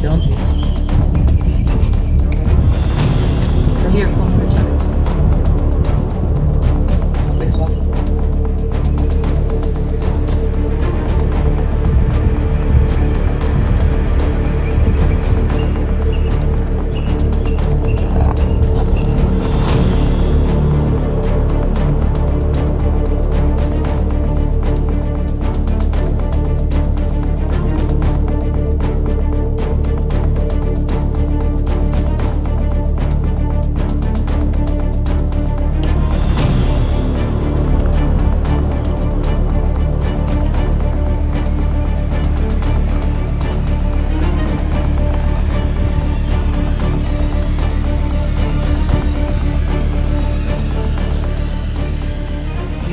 don't it? So here comes the challenge. Whisper.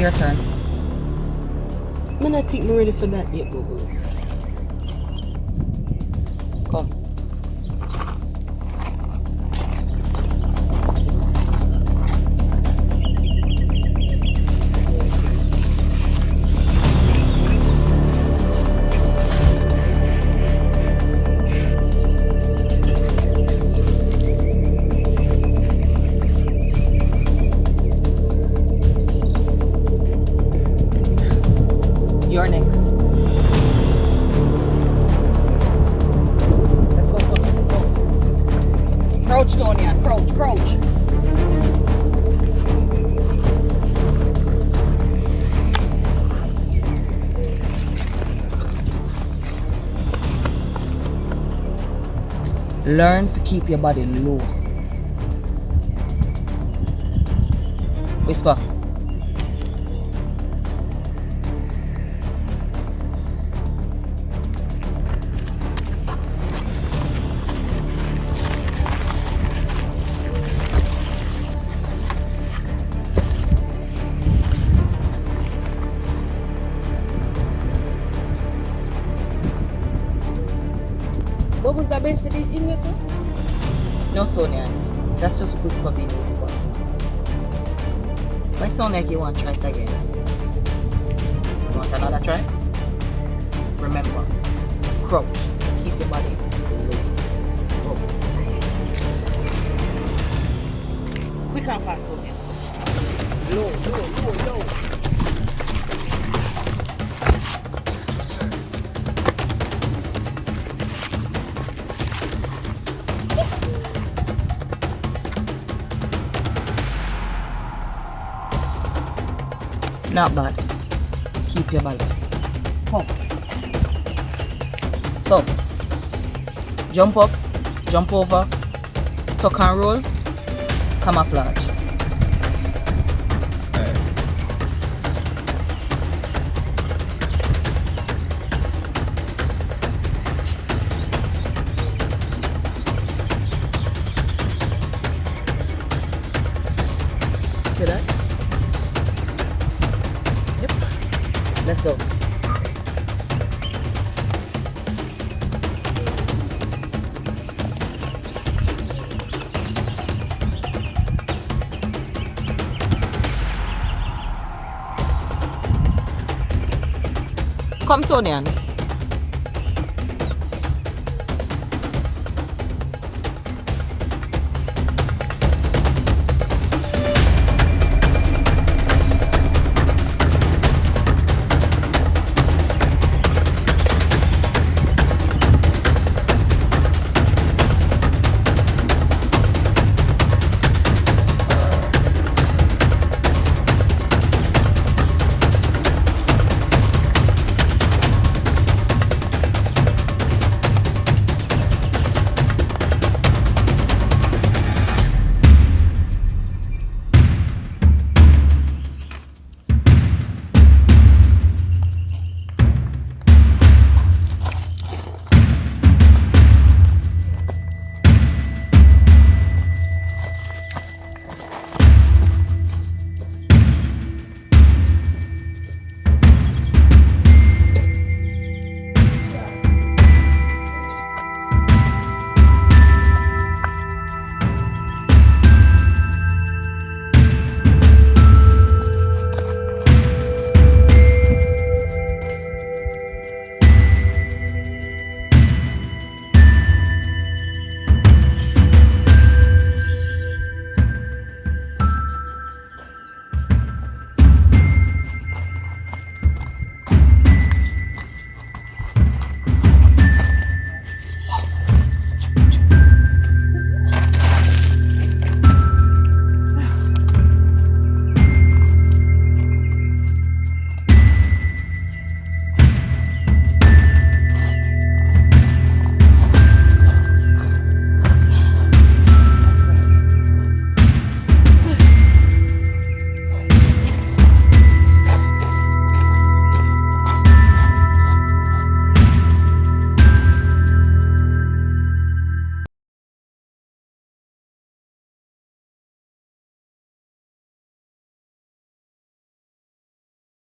Your turn. Man, I think I'm ready for that yet, Bubbles. Come. You're next. Let's go, Tony. Let's go. Crouch, Tony. Crouch, crouch. Learn to keep your body low. Whisper. What was that bench that they in with? No, Tonya. That's just whisper being whisper. Might sound like you want to try it again. You want another try? Remember, crouch. Keep your body low. Quick and fast, Tony. Low. Not bad. Keep your balance. Come. So, jump up, jump over, tuck and roll, camouflage. See that? Yep. Let's go. Come, Tonian.